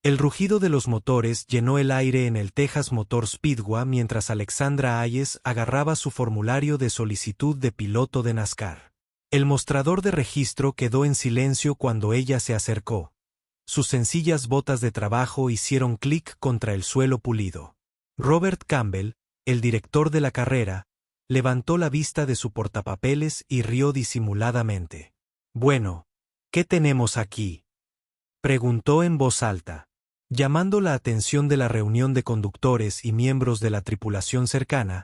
El rugido de los motores llenó el aire en el Texas Motor Speedway mientras Alexandra Hayes agarraba su formulario de solicitud de piloto de NASCAR. El mostrador de registro quedó en silencio cuando ella se acercó. Sus sencillas botas de trabajo hicieron clic contra el suelo pulido. Robert Campbell, el director de la carrera, levantó la vista de su portapapeles y rió disimuladamente. «Bueno, ¿qué tenemos aquí?», preguntó en voz alta. Llamando la atención de la reunión de conductores y miembros de la tripulación cercana,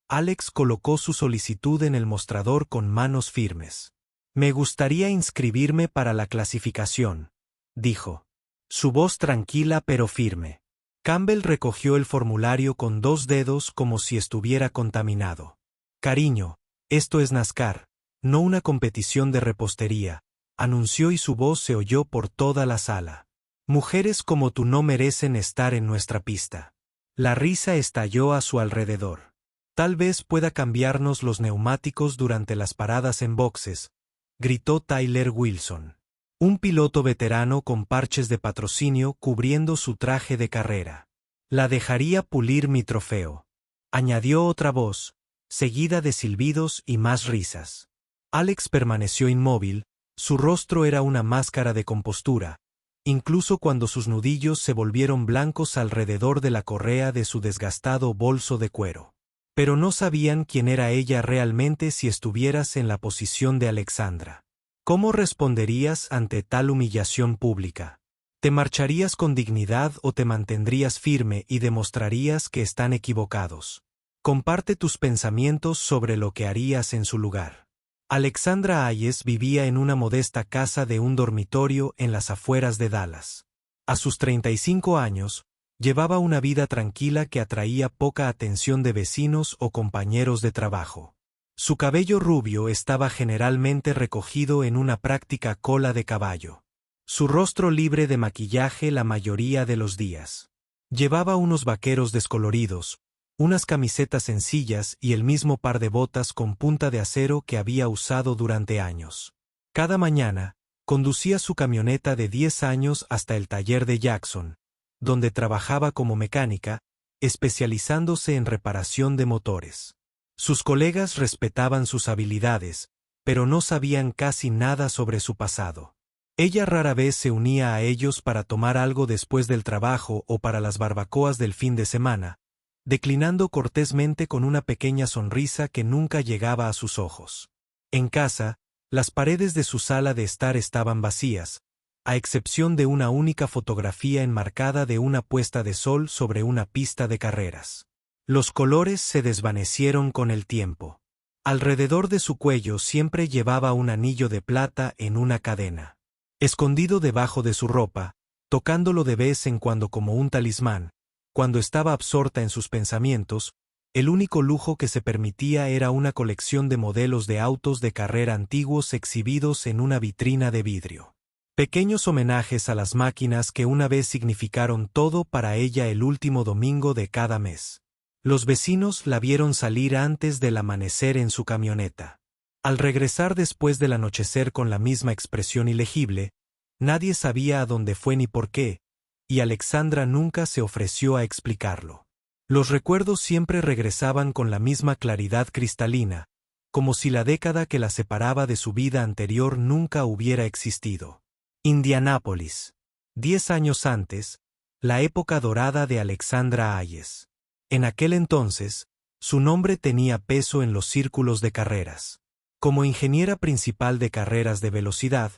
Alex colocó su solicitud en el mostrador con manos firmes. «Me gustaría inscribirme para la clasificación», dijo. Su voz tranquila pero firme. Campbell recogió el formulario con 2 dedos como si estuviera contaminado. «Cariño, esto es NASCAR, no una competición de repostería», anunció y su voz se oyó por toda la sala. «Mujeres como tú no merecen estar en nuestra pista». La risa estalló a su alrededor. «Tal vez pueda cambiarnos los neumáticos durante las paradas en boxes», gritó Tyler Wilson, un piloto veterano con parches de patrocinio cubriendo su traje de carrera. «La dejaría pulir mi trofeo», añadió otra voz, seguida de silbidos y más risas. Alex permaneció inmóvil, su rostro era una máscara de compostura, incluso cuando sus nudillos se volvieron blancos alrededor de la correa de su desgastado bolso de cuero. Pero no sabían quién era ella realmente si estuvieras en la posición de Alexandra. ¿Cómo responderías ante tal humillación pública? ¿Te marcharías con dignidad o te mantendrías firme y demostrarías que están equivocados? Comparte tus pensamientos sobre lo que harías en su lugar. Alexandra Hayes vivía en una modesta casa de un dormitorio en las afueras de Dallas. A sus 35 años, llevaba una vida tranquila que atraía poca atención de vecinos o compañeros de trabajo. Su cabello rubio estaba generalmente recogido en una práctica cola de caballo. Su rostro libre de maquillaje la mayoría de los días. Llevaba unos vaqueros descoloridos, unas camisetas sencillas y el mismo par de botas con punta de acero que había usado durante años. Cada mañana, conducía su camioneta de 10 años hasta el taller de Jackson, donde trabajaba como mecánica, especializándose en reparación de motores. Sus colegas respetaban sus habilidades, pero no sabían casi nada sobre su pasado. Ella rara vez se unía a ellos para tomar algo después del trabajo o para las barbacoas del fin de semana, declinando cortésmente con una pequeña sonrisa que nunca llegaba a sus ojos. En casa, las paredes de su sala de estar estaban vacías, a excepción de una única fotografía enmarcada de una puesta de sol sobre una pista de carreras. Los colores se desvanecieron con el tiempo. Alrededor de su cuello siempre llevaba un anillo de plata en una cadena. Escondido debajo de su ropa, tocándolo de vez en cuando como un talismán, cuando estaba absorta en sus pensamientos, el único lujo que se permitía era una colección de modelos de autos de carrera antiguos exhibidos en una vitrina de vidrio. Pequeños homenajes a las máquinas que una vez significaron todo para ella el último domingo de cada mes. Los vecinos la vieron salir antes del amanecer en su camioneta. Al regresar después del anochecer con la misma expresión ilegible, nadie sabía a dónde fue ni por qué, y Alexandra nunca se ofreció a explicarlo. Los recuerdos siempre regresaban con la misma claridad cristalina, como si la década que la separaba de su vida anterior nunca hubiera existido. Indianápolis. 10 años antes, la época dorada de Alexandra Hayes. En aquel entonces, su nombre tenía peso en los círculos de carreras. Como ingeniera principal de carreras de velocidad,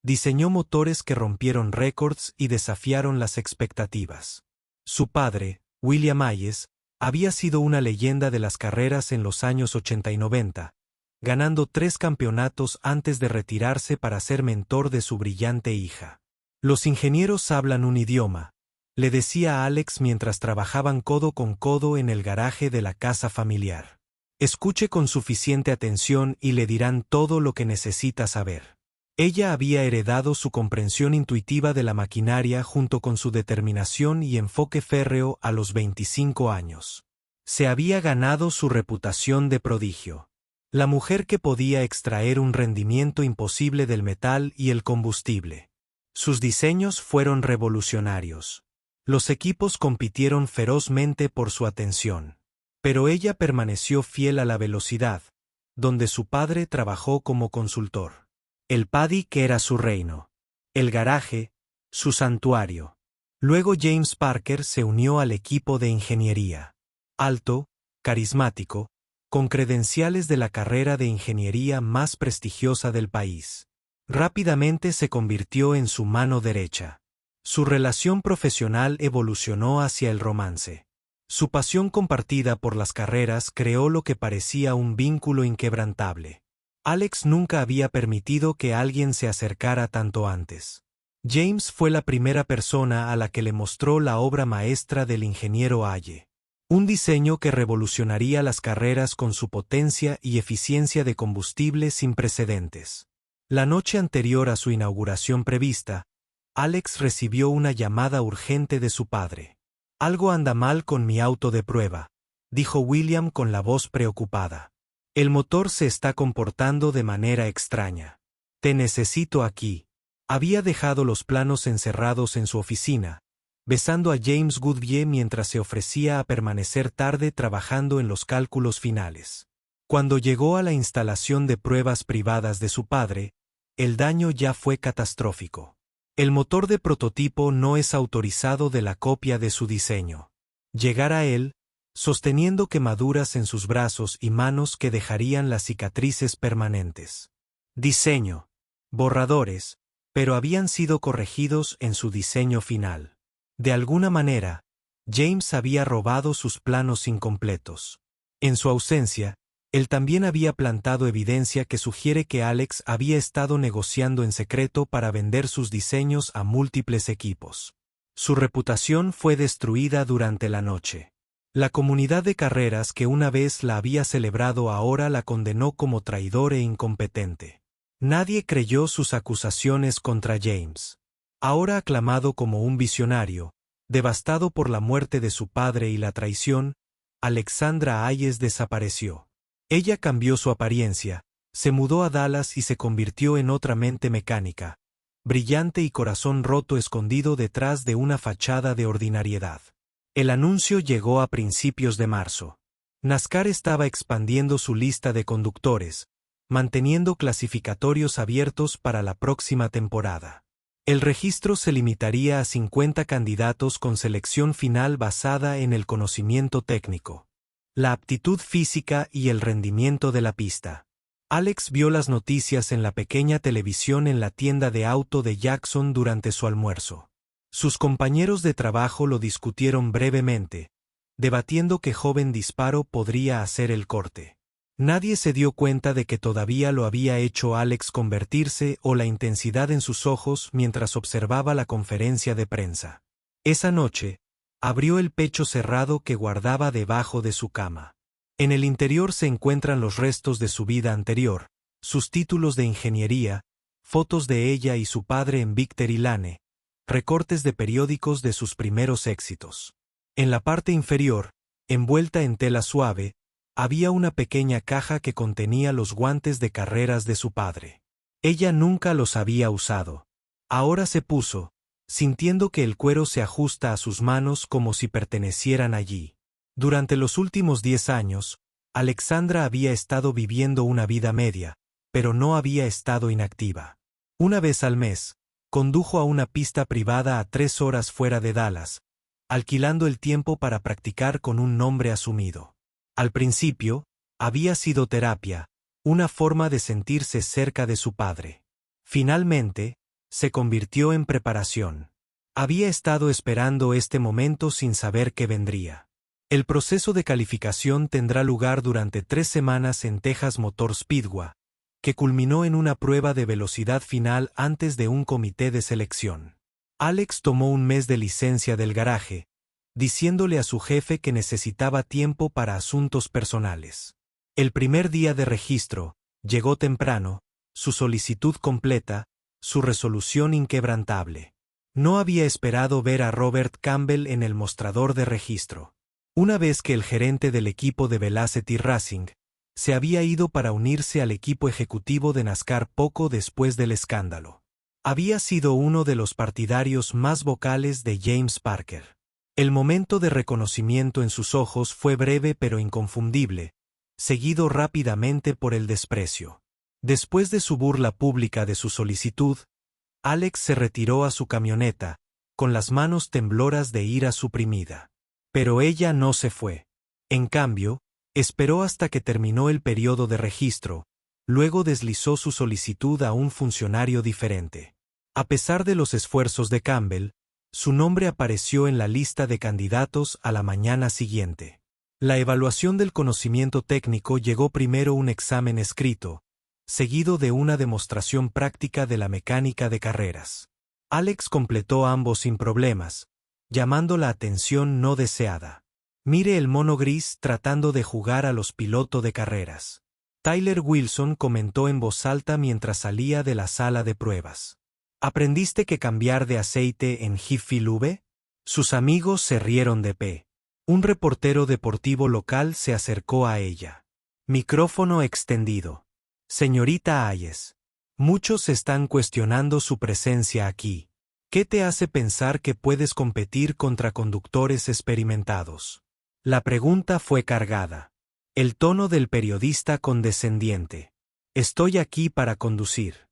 diseñó motores que rompieron récords y desafiaron las expectativas. Su padre, William Hayes, había sido una leyenda de las carreras en los años 80 y 90, ganando 3 campeonatos antes de retirarse para ser mentor de su brillante hija. «Los ingenieros hablan un idioma», le decía a Alex mientras trabajaban codo con codo en el garaje de la casa familiar. «Escuche con suficiente atención y le dirán todo lo que necesita saber». Ella había heredado su comprensión intuitiva de la maquinaria junto con su determinación y enfoque férreo a los 25 años. Se había ganado su reputación de prodigio. La mujer que podía extraer un rendimiento imposible del metal y el combustible. Sus diseños fueron revolucionarios. Los equipos compitieron ferozmente por su atención. Pero ella permaneció fiel a la velocidad, donde su padre trabajó como consultor. El paddock era su reino. El garaje, su santuario. Luego James Parker se unió al equipo de ingeniería. Alto, carismático, con credenciales de la carrera de ingeniería más prestigiosa del país. Rápidamente se convirtió en su mano derecha. Su relación profesional evolucionó hacia el romance. Su pasión compartida por las carreras creó lo que parecía un vínculo inquebrantable. Alex nunca había permitido que alguien se acercara tanto antes. James fue la primera persona a la que le mostró la obra maestra del ingeniero Halle. Un diseño que revolucionaría las carreras con su potencia y eficiencia de combustible sin precedentes. La noche anterior a su inauguración prevista, Alex recibió una llamada urgente de su padre. «Algo anda mal con mi auto de prueba», dijo William con la voz preocupada. «El motor se está comportando de manera extraña. Te necesito aquí». Había dejado los planos encerrados en su oficina, besando a James Goodyear mientras se ofrecía a permanecer tarde trabajando en los cálculos finales. Cuando llegó a la instalación de pruebas privadas de su padre, el daño ya fue catastrófico. El motor de prototipo no es autorizado de la copia de su diseño. Llegar a él, sosteniendo quemaduras en sus brazos y manos que dejarían las cicatrices permanentes. Diseño. Borradores, pero habían sido corregidos en su diseño final. De alguna manera, James había robado sus planos incompletos. En su ausencia, él también había plantado evidencia que sugiere que Alex había estado negociando en secreto para vender sus diseños a múltiples equipos. Su reputación fue destruida durante la noche. La comunidad de carreras que una vez la había celebrado ahora la condenó como traidor e incompetente. Nadie creyó sus acusaciones contra James. Ahora aclamado como un visionario, devastado por la muerte de su padre y la traición, Alexandra Hayes desapareció. Ella cambió su apariencia, se mudó a Dallas y se convirtió en otra mente mecánica, brillante y corazón roto escondido detrás de una fachada de ordinariedad. El anuncio llegó a principios de marzo. NASCAR estaba expandiendo su lista de conductores, manteniendo clasificatorios abiertos para la próxima temporada. El registro se limitaría a 50 candidatos con selección final basada en el conocimiento técnico, la aptitud física y el rendimiento de la pista. Alex vio las noticias en la pequeña televisión en la tienda de auto de Jackson durante su almuerzo. Sus compañeros de trabajo lo discutieron brevemente, debatiendo qué joven disparo podría hacer el corte. Nadie se dio cuenta de que todavía lo había hecho Alex convertirse o la intensidad en sus ojos mientras observaba la conferencia de prensa. Esa noche, abrió el pecho cerrado que guardaba debajo de su cama. En el interior se encuentran los restos de su vida anterior, sus títulos de ingeniería, fotos de ella y su padre en Victory Lane, recortes de periódicos de sus primeros éxitos. En la parte inferior, envuelta en tela suave, había una pequeña caja que contenía los guantes de carreras de su padre. Ella nunca los había usado. Ahora se puso, sintiendo que el cuero se ajusta a sus manos como si pertenecieran allí. Durante los últimos 10 años, Alexandra había estado viviendo una vida media, pero no había estado inactiva. Una vez al mes, condujo a una pista privada a 3 horas fuera de Dallas, alquilando el tiempo para practicar con un nombre asumido. Al principio, había sido terapia, una forma de sentirse cerca de su padre. Finalmente, se convirtió en preparación. Había estado esperando este momento sin saber qué vendría. El proceso de calificación tendrá lugar durante 3 semanas en Texas Motor Speedway, que culminó en una prueba de velocidad final antes de un comité de selección. Alex tomó un mes de licencia del garaje, diciéndole a su jefe que necesitaba tiempo para asuntos personales. El primer día de registro, llegó temprano, su solicitud completa, su resolución inquebrantable. No había esperado ver a Robert Campbell en el mostrador de registro. Una vez que el gerente del equipo de Velocity Racing se había ido para unirse al equipo ejecutivo de NASCAR poco después del escándalo. Había sido uno de los partidarios más vocales de James Parker. El momento de reconocimiento en sus ojos fue breve pero inconfundible, seguido rápidamente por el desprecio. Después de su burla pública de su solicitud, Alex se retiró a su camioneta, con las manos tembloras de ira suprimida. Pero ella no se fue. En cambio, esperó hasta que terminó el periodo de registro, luego deslizó su solicitud a un funcionario diferente. A pesar de los esfuerzos de Campbell, su nombre apareció en la lista de candidatos a la mañana siguiente. La evaluación del conocimiento técnico llegó primero un examen escrito, seguido de una demostración práctica de la mecánica de carreras. Alex completó ambos sin problemas, llamando la atención no deseada. Mire el mono gris tratando de jugar a los pilotos de carreras. Tyler Wilson comentó en voz alta mientras salía de la sala de pruebas. ¿Aprendiste que cambiar de aceite en Jiffy Lube? Sus amigos se rieron de pie. Un reportero deportivo local se acercó a ella. Micrófono extendido. Señorita Hayes. Muchos están cuestionando su presencia aquí. ¿Qué te hace pensar que puedes competir contra conductores experimentados? La pregunta fue cargada. El tono del periodista condescendiente. Estoy aquí para conducir.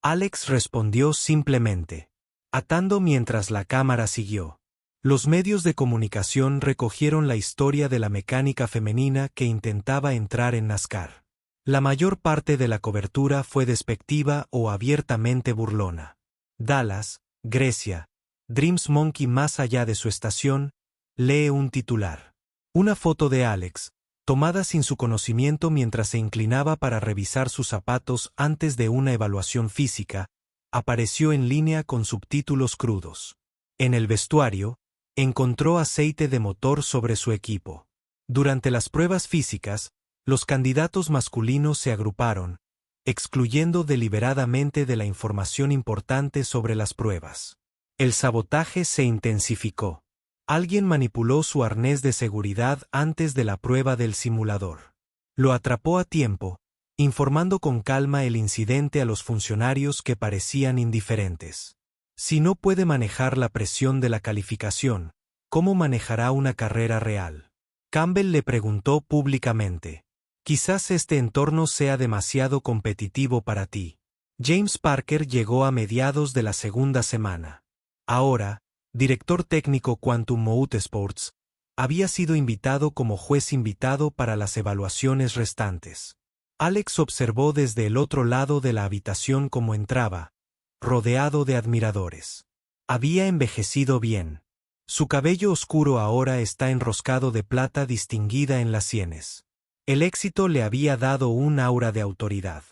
Alex respondió simplemente, atando mientras la cámara siguió. Los medios de comunicación recogieron la historia de la mecánica femenina que intentaba entrar en NASCAR. La mayor parte de la cobertura fue despectiva o abiertamente burlona. Dallas, Grecia, Dreams Monkey más allá de su estación, lee un titular. Una foto de Alex, tomada sin su conocimiento mientras se inclinaba para revisar sus zapatos antes de una evaluación física, apareció en línea con subtítulos crudos. En el vestuario, encontró aceite de motor sobre su equipo. Durante las pruebas físicas, los candidatos masculinos se agruparon, excluyendo deliberadamente de la información importante sobre las pruebas. El sabotaje se intensificó. Alguien manipuló su arnés de seguridad antes de la prueba del simulador. Lo atrapó a tiempo, informando con calma el incidente a los funcionarios que parecían indiferentes. Si no puede manejar la presión de la calificación, ¿cómo manejará una carrera real? Campbell le preguntó públicamente. Quizás este entorno sea demasiado competitivo para ti. James Parker llegó a mediados de la segunda semana. Ahora, director técnico Quantum Motorsports, había sido invitado como juez invitado para las evaluaciones restantes. Alex observó desde el otro lado de la habitación cómo entraba, rodeado de admiradores. Había envejecido bien. Su cabello oscuro ahora está enroscado de plata distinguida en las sienes. El éxito le había dado un aura de autoridad.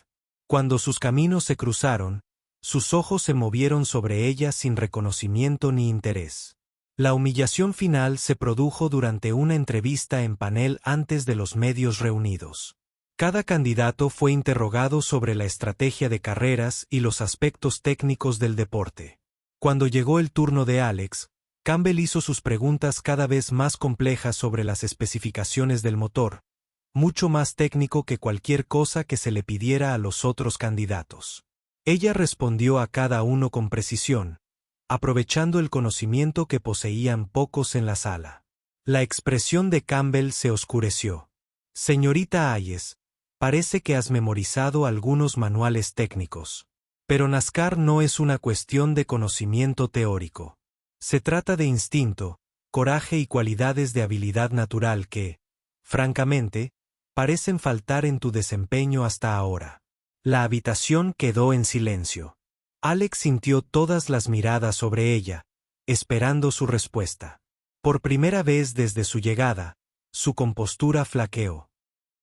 Cuando sus caminos se cruzaron, sus ojos se movieron sobre ella sin reconocimiento ni interés. La humillación final se produjo durante una entrevista en panel antes de los medios reunidos. Cada candidato fue interrogado sobre la estrategia de carreras y los aspectos técnicos del deporte. Cuando llegó el turno de Alex, Campbell hizo sus preguntas cada vez más complejas sobre las especificaciones del motor, mucho más técnico que cualquier cosa que se le pidiera a los otros candidatos. Ella respondió a cada uno con precisión, aprovechando el conocimiento que poseían pocos en la sala. La expresión de Campbell se oscureció. Señorita Hayes, parece que has memorizado algunos manuales técnicos. Pero NASCAR no es una cuestión de conocimiento teórico. Se trata de instinto, coraje y cualidades de habilidad natural que, francamente, parecen faltar en tu desempeño hasta ahora. La habitación quedó en silencio. Alex sintió todas las miradas sobre ella, esperando su respuesta. Por primera vez desde su llegada, su compostura flaqueó.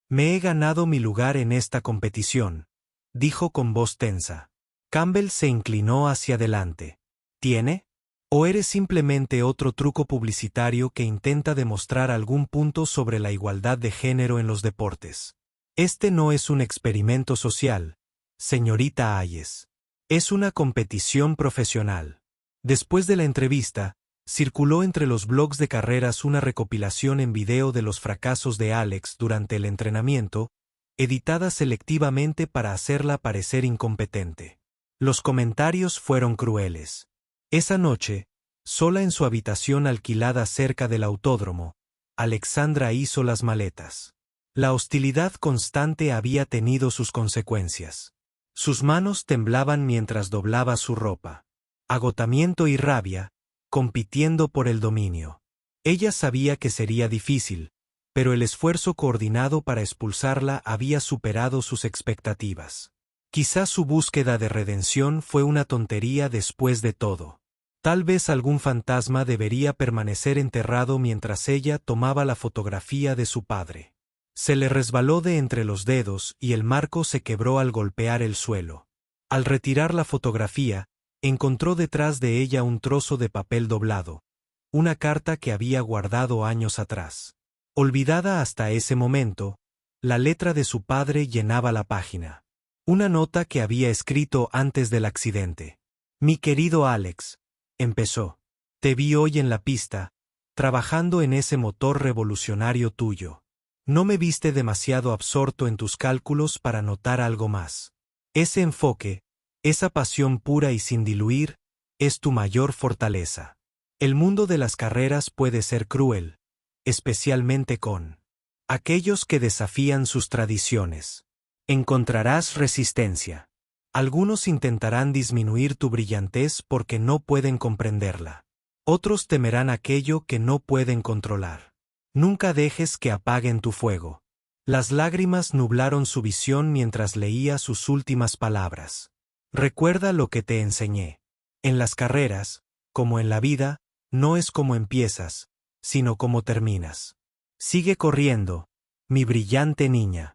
Me he ganado mi lugar en esta competición, dijo con voz tensa. Campbell se inclinó hacia adelante. ¿Tiene? ¿O eres simplemente otro truco publicitario que intenta demostrar algún punto sobre la igualdad de género en los deportes? Este no es un experimento social, señorita Hayes. Es una competición profesional. Después de la entrevista, circuló entre los blogs de carreras una recopilación en video de los fracasos de Alex durante el entrenamiento, editada selectivamente para hacerla parecer incompetente. Los comentarios fueron crueles. Esa noche, sola en su habitación alquilada cerca del autódromo, Alexandra hizo las maletas. La hostilidad constante había tenido sus consecuencias. Sus manos temblaban mientras doblaba su ropa. Agotamiento y rabia, compitiendo por el dominio. Ella sabía que sería difícil, pero el esfuerzo coordinado para expulsarla había superado sus expectativas. Quizás su búsqueda de redención fue una tontería después de todo. Tal vez algún fantasma debería permanecer enterrado mientras ella tomaba la fotografía de su padre. Se le resbaló de entre los dedos y el marco se quebró al golpear el suelo. Al retirar la fotografía, encontró detrás de ella un trozo de papel doblado, una carta que había guardado años atrás. Olvidada hasta ese momento, la letra de su padre llenaba la página. Una nota que había escrito antes del accidente. Mi querido Alex, empezó. Te vi hoy en la pista, trabajando en ese motor revolucionario tuyo. No me viste demasiado absorto en tus cálculos para notar algo más. Ese enfoque, esa pasión pura y sin diluir, es tu mayor fortaleza. El mundo de las carreras puede ser cruel, especialmente con aquellos que desafían sus tradiciones. Encontrarás resistencia. Algunos intentarán disminuir tu brillantez porque no pueden comprenderla. Otros temerán aquello que no pueden controlar. Nunca dejes que apaguen tu fuego. Las lágrimas nublaron su visión mientras leía sus últimas palabras. Recuerda lo que te enseñé. En las carreras, como en la vida, no es como empiezas, sino como terminas. Sigue corriendo, mi brillante niña.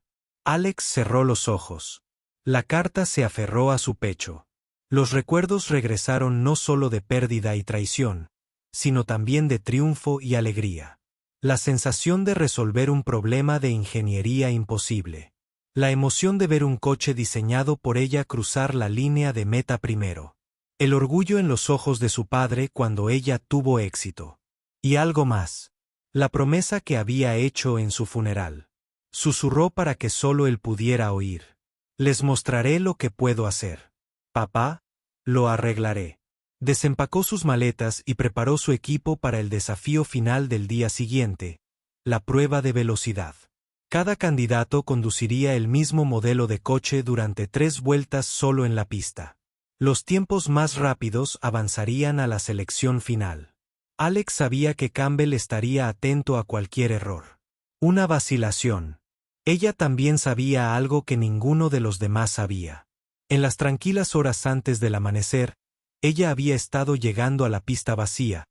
Alex cerró los ojos. La carta se aferró a su pecho. Los recuerdos regresaron no solo de pérdida y traición, sino también de triunfo y alegría. La sensación de resolver un problema de ingeniería imposible. La emoción de ver un coche diseñado por ella cruzar la línea de meta primero. El orgullo en los ojos de su padre cuando ella tuvo éxito. Y algo más. La promesa que había hecho en su funeral. Susurró para que solo él pudiera oír. Les mostraré lo que puedo hacer. Papá, lo arreglaré. Desempacó sus maletas y preparó su equipo para el desafío final del día siguiente, la prueba de velocidad. Cada candidato conduciría el mismo modelo de coche durante 3 vueltas solo en la pista. Los tiempos más rápidos avanzarían a la selección final. Alex sabía que Campbell estaría atento a cualquier error. Una vacilación. Ella también sabía algo que ninguno de los demás sabía. En las tranquilas horas antes del amanecer, ella había estado llegando a la pista vacía,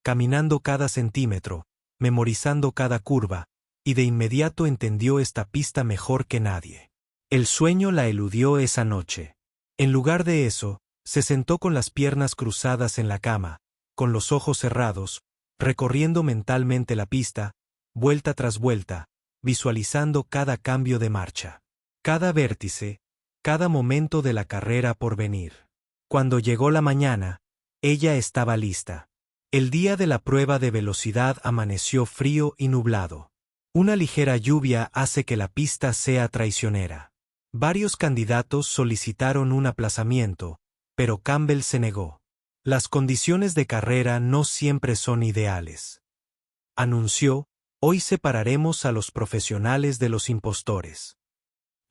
caminando cada centímetro, memorizando cada curva, y de inmediato entendió esta pista mejor que nadie. El sueño la eludió esa noche. En lugar de eso, se sentó con las piernas cruzadas en la cama, con los ojos cerrados, recorriendo mentalmente la pista, vuelta tras vuelta, visualizando cada cambio de marcha, cada vértice, cada momento de la carrera por venir. Cuando llegó la mañana, ella estaba lista. El día de la prueba de velocidad amaneció frío y nublado. Una ligera lluvia hace que la pista sea traicionera. Varios candidatos solicitaron un aplazamiento, pero Campbell se negó. Las condiciones de carrera no siempre son ideales. Anunció, hoy separaremos a los profesionales de los impostores.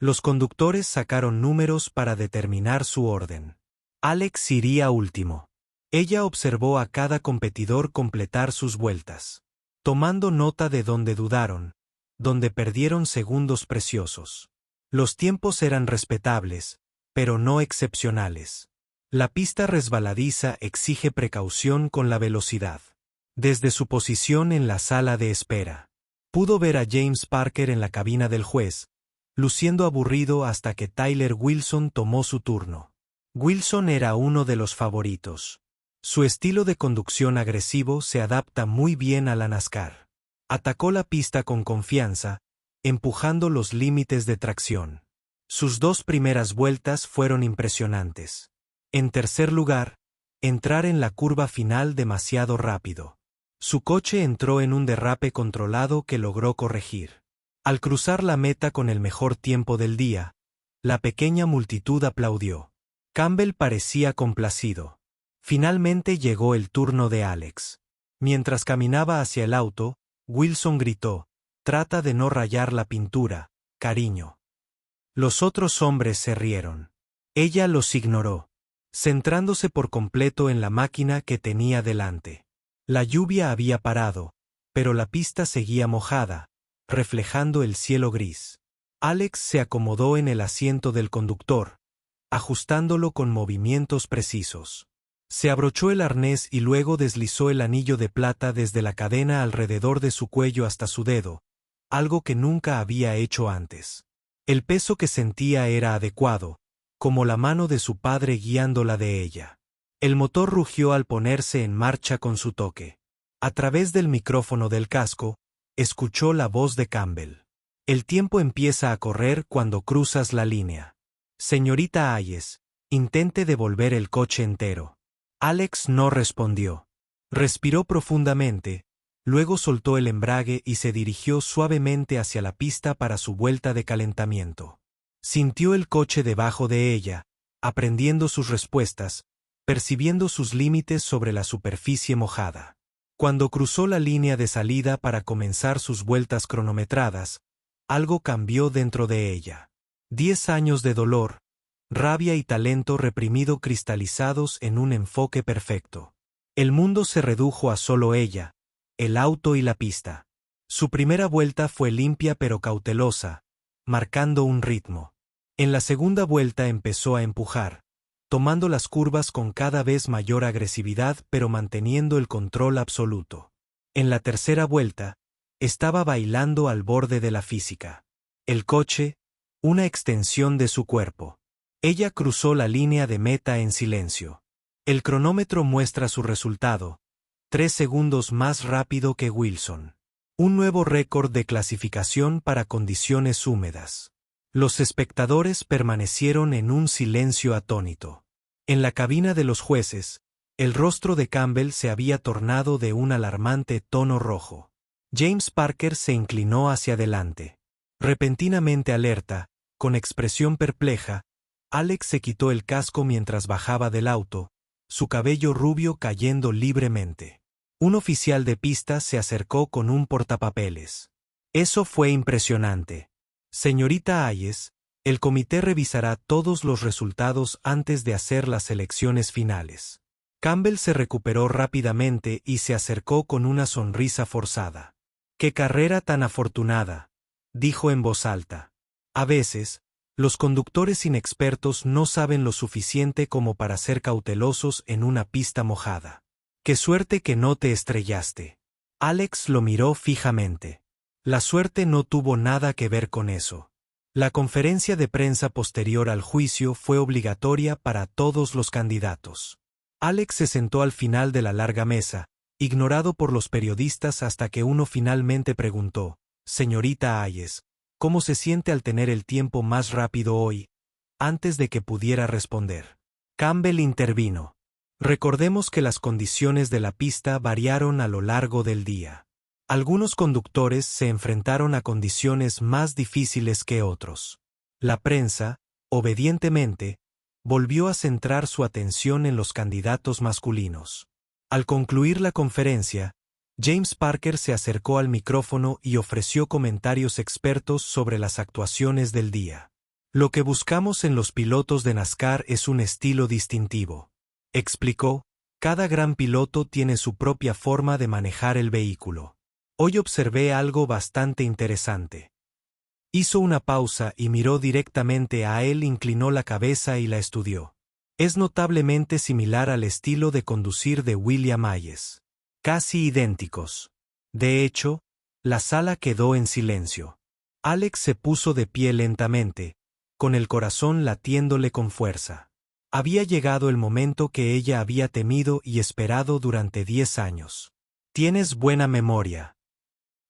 Los conductores sacaron números para determinar su orden. Alex iría último. Ella observó a cada competidor completar sus vueltas, tomando nota de donde dudaron, donde perdieron segundos preciosos. Los tiempos eran respetables, pero no excepcionales. La pista resbaladiza exige precaución con la velocidad. Desde su posición en la sala de espera, pudo ver a James Parker en la cabina del juez, luciendo aburrido hasta que Tyler Wilson tomó su turno. Wilson era uno de los favoritos. Su estilo de conducción agresivo se adapta muy bien a la NASCAR. Atacó la pista con confianza, empujando los límites de tracción. Sus 2 primeras vueltas fueron impresionantes. En tercer lugar, entrar en la curva final demasiado rápido. Su coche entró en un derrape controlado que logró corregir. Al cruzar la meta con el mejor tiempo del día, la pequeña multitud aplaudió. Campbell parecía complacido. Finalmente llegó el turno de Alex. Mientras caminaba hacia el auto, Wilson gritó: «Trata de no rayar la pintura, cariño». Los otros hombres se rieron. Ella los ignoró, centrándose por completo en la máquina que tenía delante. La lluvia había parado, pero la pista seguía mojada, reflejando el cielo gris. Alex se acomodó en el asiento del conductor, ajustándolo con movimientos precisos. Se abrochó el arnés y luego deslizó el anillo de plata desde la cadena alrededor de su cuello hasta su dedo, algo que nunca había hecho antes. El peso que sentía era adecuado, como la mano de su padre guiándola de ella. El motor rugió al ponerse en marcha con su toque. A través del micrófono del casco, escuchó la voz de Campbell. «El tiempo empieza a correr cuando cruzas la línea. Señorita Hayes, intente devolver el coche entero». Alex no respondió. Respiró profundamente, luego soltó el embrague y se dirigió suavemente hacia la pista para su vuelta de calentamiento. Sintió el coche debajo de ella, aprendiendo sus respuestas, percibiendo sus límites sobre la superficie mojada. Cuando cruzó la línea de salida para comenzar sus vueltas cronometradas, algo cambió dentro de ella. 10 años de dolor, rabia y talento reprimido cristalizados en un enfoque perfecto. El mundo se redujo a solo ella, el auto y la pista. Su primera vuelta fue limpia pero cautelosa, marcando un ritmo. En la segunda vuelta empezó a empujar, tomando las curvas con cada vez mayor agresividad pero manteniendo el control absoluto. En la tercera vuelta, estaba bailando al borde de la física. El coche, una extensión de su cuerpo. Ella cruzó la línea de meta en silencio. El cronómetro muestra su resultado, 3 segundos más rápido que Wilson. Un nuevo récord de clasificación para condiciones húmedas. Los espectadores permanecieron en un silencio atónito. En la cabina de los jueces, el rostro de Campbell se había tornado de un alarmante tono rojo. James Parker se inclinó hacia adelante. Repentinamente alerta, con expresión perpleja, Alex se quitó el casco mientras bajaba del auto, su cabello rubio cayendo libremente. Un oficial de pista se acercó con un portapapeles. «Eso fue impresionante. Señorita Hayes, el comité revisará todos los resultados antes de hacer las elecciones finales». Campbell se recuperó rápidamente y se acercó con una sonrisa forzada. «¡Qué carrera tan afortunada!», dijo en voz alta. A veces, los conductores inexpertos no saben lo suficiente como para ser cautelosos en una pista mojada. «¡Qué suerte que no te estrellaste!». Alex lo miró fijamente. La suerte no tuvo nada que ver con eso. La conferencia de prensa posterior al juicio fue obligatoria para todos los candidatos. Alex se sentó al final de la larga mesa, ignorado por los periodistas hasta que uno finalmente preguntó: «Señorita Hayes, ¿cómo se siente al tener el tiempo más rápido hoy?». Antes de que pudiera responder, Campbell intervino. «Recordemos que las condiciones de la pista variaron a lo largo del día. Algunos conductores se enfrentaron a condiciones más difíciles que otros. La prensa, obedientemente, volvió a centrar su atención en los candidatos masculinos. Al concluir la conferencia, James Parker se acercó al micrófono y ofreció comentarios expertos sobre las actuaciones del día. «Lo que buscamos en los pilotos de NASCAR es un estilo distintivo», explicó. «Cada gran piloto tiene su propia forma de manejar el vehículo. Hoy observé algo bastante interesante». Hizo una pausa y miró directamente a él, inclinó la cabeza y la estudió. «Es notablemente similar al estilo de conducir de William Hayes. Casi idénticos». De hecho, la sala quedó en silencio. Alex se puso de pie lentamente, con el corazón latiéndole con fuerza. Había llegado el momento que ella había temido y esperado durante 10 años. «Tienes buena memoria,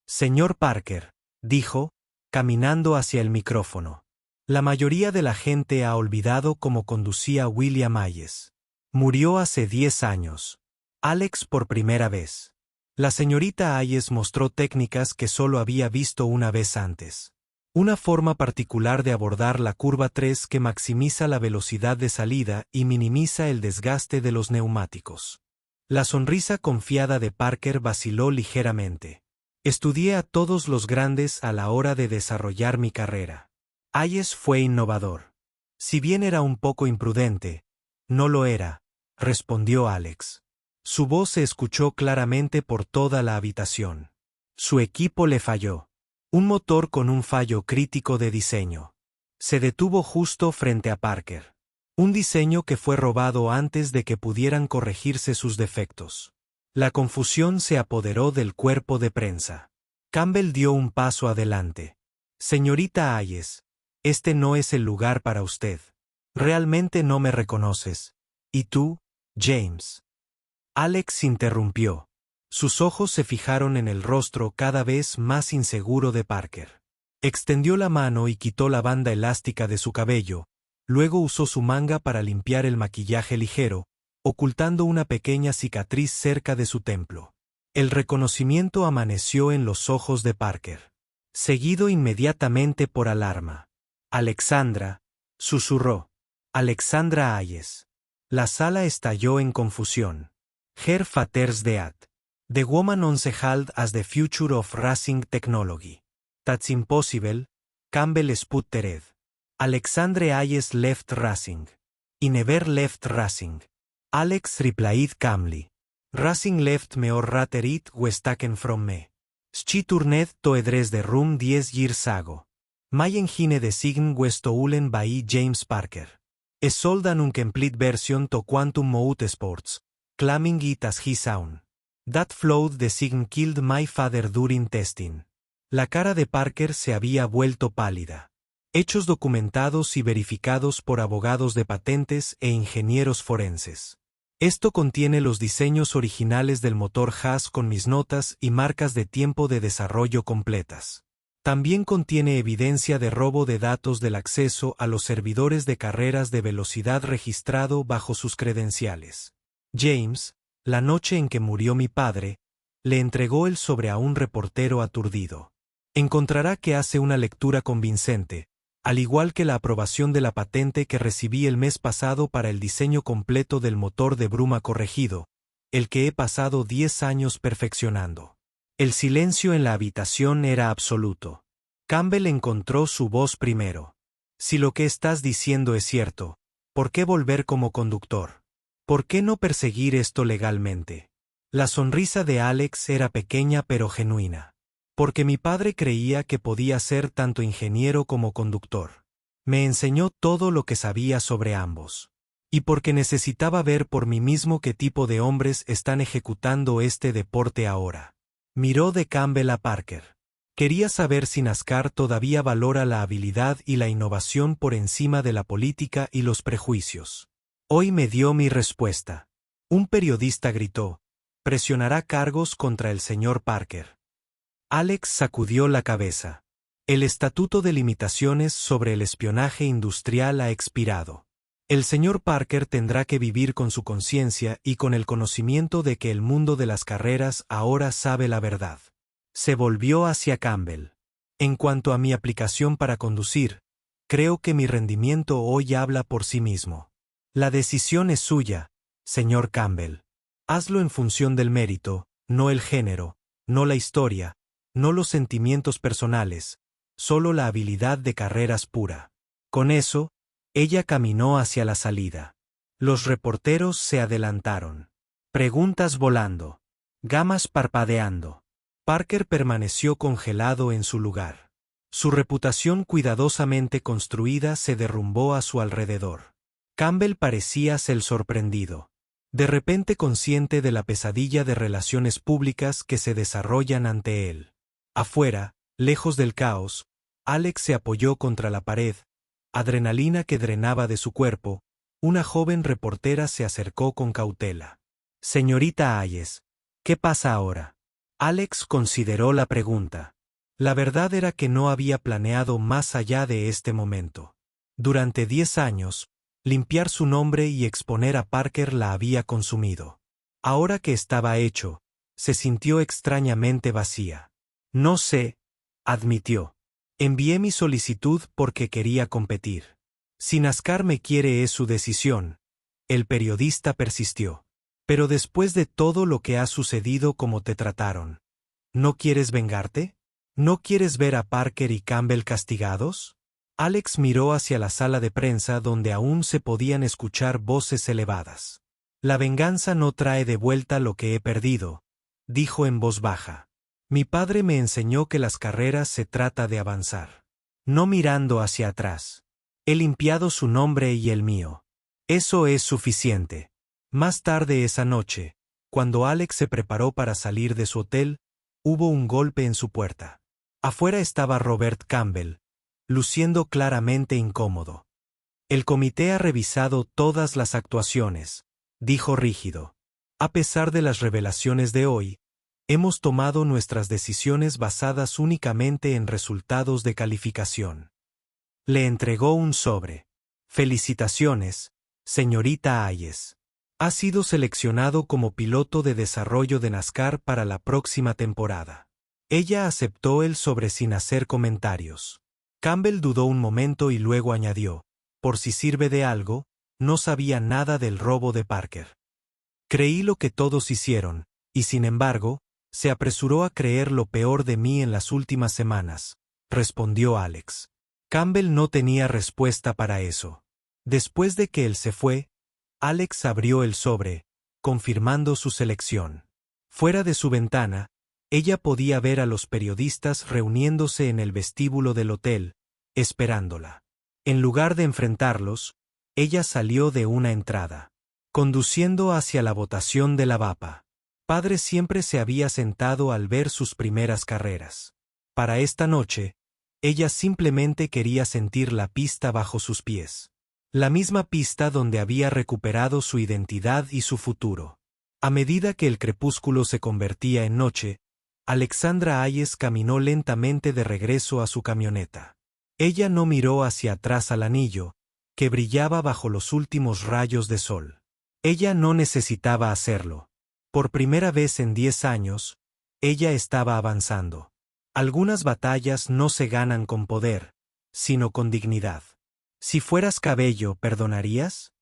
señor Parker», dijo, caminando hacia el micrófono. «La mayoría de la gente ha olvidado cómo conducía William Hayes. Murió hace 10 años. Alex por primera vez». La señorita Hayes mostró técnicas que solo había visto una vez antes. Una forma particular de abordar la curva 3 que maximiza la velocidad de salida y minimiza el desgaste de los neumáticos. La sonrisa confiada de Parker vaciló ligeramente. Estudié a todos los grandes a la hora de desarrollar mi carrera. Hayes fue innovador. Si bien era un poco imprudente, no lo era, respondió Alex. Su voz se escuchó claramente por toda la habitación. Su equipo le falló. Un motor con un fallo crítico de diseño. Se detuvo justo frente a Parker. Un diseño que fue robado antes de que pudieran corregirse sus defectos. La confusión se apoderó del cuerpo de prensa. Campbell dio un paso adelante. Señorita Hayes, este no es el lugar para usted. Realmente no me reconoces. ¿Y tú, James? Alex interrumpió. Sus ojos se fijaron en el rostro cada vez más inseguro de Parker. Extendió la mano y quitó la banda elástica de su cabello, luego usó su manga para limpiar el maquillaje ligero, ocultando una pequeña cicatriz cerca de su templo. El reconocimiento amaneció en los ojos de Parker. Seguido inmediatamente por alarma. Alexandra, susurró. Alexandra Hayes. La sala estalló en confusión. Herr Vatersdeat. The woman on the held as the future of racing technology. That's impossible, Campbell sputtered. Alexandre Hayes left racing. I never left racing. Alex replied calmly. Racing left me or rather it was taken from me. She turned to address the room 10 years ago. My engine design was stolen by James Parker. A sold an incomplete version to Quantum Motorsports, claiming it as his own. That flawed design killed my father during testing. La cara de Parker se había vuelto pálida. Hechos documentados y verificados por abogados de patentes e ingenieros forenses. Esto contiene los diseños originales del motor Haas con mis notas y marcas de tiempo de desarrollo completas. También contiene evidencia de robo de datos del acceso a los servidores de carreras de velocidad registrado bajo sus credenciales. James, la noche en que murió mi padre, le entregó el sobre a un reportero aturdido. Encontrará que hace una lectura convincente, al igual que la aprobación de la patente que recibí el mes pasado para el diseño completo del motor de bruma corregido, el que he pasado 10 años perfeccionando. El silencio en la habitación era absoluto. Campbell encontró su voz primero. Si lo que estás diciendo es cierto, ¿por qué volver como conductor? ¿Por qué no perseguir esto legalmente? La sonrisa de Alex era pequeña pero genuina. Porque mi padre creía que podía ser tanto ingeniero como conductor. Me enseñó todo lo que sabía sobre ambos. Y porque necesitaba ver por mí mismo qué tipo de hombres están ejecutando este deporte ahora. Miró de Campbell a Parker. Quería saber si NASCAR todavía valora la habilidad y la innovación por encima de la política y los prejuicios. Hoy me dio mi respuesta. Un periodista gritó. Presionará cargos contra el señor Parker. Alex sacudió la cabeza. El estatuto de limitaciones sobre el espionaje industrial ha expirado. El señor Parker tendrá que vivir con su conciencia y con el conocimiento de que el mundo de las carreras ahora sabe la verdad. Se volvió hacia Campbell. En cuanto a mi aplicación para conducir, creo que mi rendimiento hoy habla por sí mismo. La decisión es suya, señor Campbell. Hazlo en función del mérito, no el género, no la historia, no los sentimientos personales, solo la habilidad de carreras pura. Con eso, ella caminó hacia la salida. Los reporteros se adelantaron. Preguntas volando. Gamas parpadeando. Parker permaneció congelado en su lugar. Su reputación cuidadosamente construida se derrumbó a su alrededor. Campbell parecía ser sorprendido. De repente consciente de la pesadilla de relaciones públicas que se desarrollan ante él. Afuera, lejos del caos, Alex se apoyó contra la pared, adrenalina que drenaba de su cuerpo. Una joven reportera se acercó con cautela. Señorita Hayes, ¿qué pasa ahora? Alex consideró la pregunta. La verdad era que no había planeado más allá de este momento. Durante 10 años, limpiar su nombre y exponer a Parker la había consumido. Ahora que estaba hecho, se sintió extrañamente vacía. No sé, admitió. Envié mi solicitud porque quería competir. Si NASCAR me quiere es su decisión. El periodista persistió. Pero después de todo lo que ha sucedido, ¿cómo te trataron? ¿No quieres vengarte? ¿No quieres ver a Parker y Campbell castigados? Alex miró hacia la sala de prensa donde aún se podían escuchar voces elevadas. La venganza no trae de vuelta lo que he perdido, dijo en voz baja. Mi padre me enseñó que las carreras se trata de avanzar. No mirando hacia atrás. He limpiado su nombre y el mío. Eso es suficiente. Más tarde esa noche, cuando Alex se preparó para salir de su hotel, hubo un golpe en su puerta. Afuera estaba Robert Campbell, luciendo claramente incómodo. El comité ha revisado todas las actuaciones, dijo rígido. A pesar de las revelaciones de hoy, hemos tomado nuestras decisiones basadas únicamente en resultados de calificación. Le entregó un sobre. Felicitaciones, señorita Hayes. Ha sido seleccionado como piloto de desarrollo de NASCAR para la próxima temporada. Ella aceptó el sobre sin hacer comentarios. Campbell dudó un momento y luego añadió, por si sirve de algo, no sabía nada del robo de Parker. Creí lo que todos hicieron, y sin embargo, se apresuró a creer lo peor de mí en las últimas semanas, respondió Alex. Campbell no tenía respuesta para eso. Después de que él se fue, Alex abrió el sobre, confirmando su selección. Fuera de su ventana, ella podía ver a los periodistas reuniéndose en el vestíbulo del hotel, esperándola. En lugar de enfrentarlos, ella salió de una entrada, conduciendo hacia la votación de la VAPA. Padre siempre se había sentado al ver sus primeras carreras. Para esta noche, ella simplemente quería sentir la pista bajo sus pies. La misma pista donde había recuperado su identidad y su futuro. A medida que el crepúsculo se convertía en noche, Alexandra Hayes caminó lentamente de regreso a su camioneta. Ella no miró hacia atrás al anillo, que brillaba bajo los últimos rayos de sol. Ella no necesitaba hacerlo. Por primera vez en 10 años, ella estaba avanzando. Algunas batallas no se ganan con poder, sino con dignidad. Si fueras Cabello, ¿perdonarías?